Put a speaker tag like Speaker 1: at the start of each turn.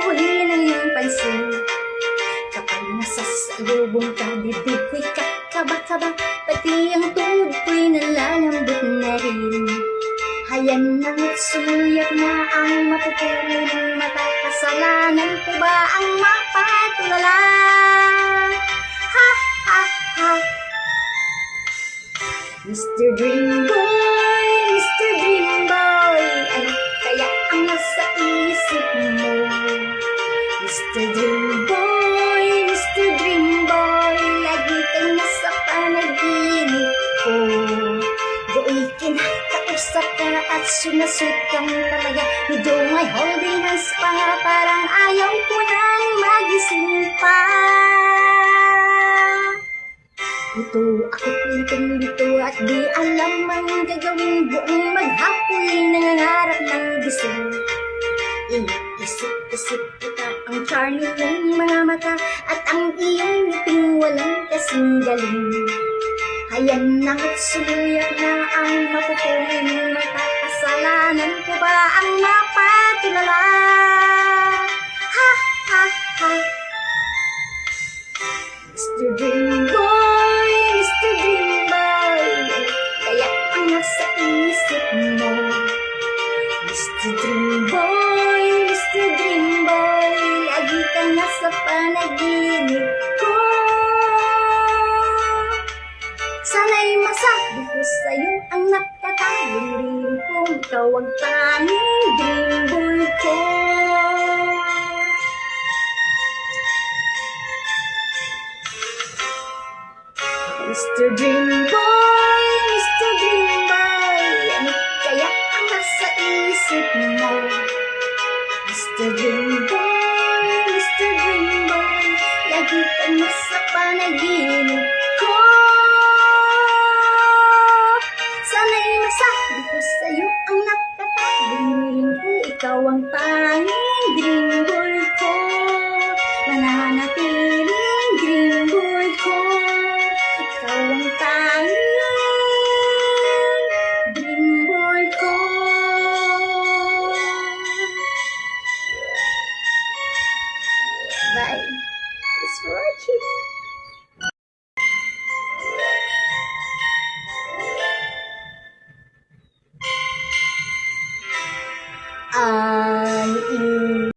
Speaker 1: huli ng iyong pansin. Kapag nasa salubong ka, bibig ko'y kakaba-kaba, pati ang tuhod ko'y nalalambot na rin. Hayan nang sumuyak na ang mapupuri ng mata, kasalanan ko ba ang mapatulala? Ha, ha, ha. Mr. Dream Boy, Mr. Dream Boy, ano kaya ang nasa isip mo? Mr. Dream Boy, Mr. Dream Boy, lagi kang nasa panaginip ko. Do'y kinakausap ka at sinasweet kang talaga. Medyo may holding hands pa nga, parang ayaw ko nang magising pa. Ito ako't lito at di alam ang gagawin. Buong maghapoy nangangarap ng gising. Iisip-isip kita ang charming ng mga mata at ang iyong ngiping walang kasing galing. Hayan na't suluyak na ang mapupuri ng mata, kasalanan ko ba ang mapatulala? Ha, ha, ha. Mr. Dream Boy, Mr. Dream Boy, kaya ang nasa isip mo? Mr. Dream Boy, Mr. Dream Boy, lagi kang nasa panaginip ko. Sana'y masabi ko sa'yo ang nakatagong rin kung ikaw ang tanging dream boy ko. Mr. Dream Boy, Mr. Dream Boy, ano kaya ang nasa isip mo? Mr. Dream Boy, Mr. Dream Boy, lagi kang nasa panaginip ko. Sana'y masabi ko sa'yo ang nakatagong rin kung ikaw ang tanging dream boy ko. Mananatiling dream boy ko. Ikaw ang tanging dream boy ko. Bye. Thanks for watching.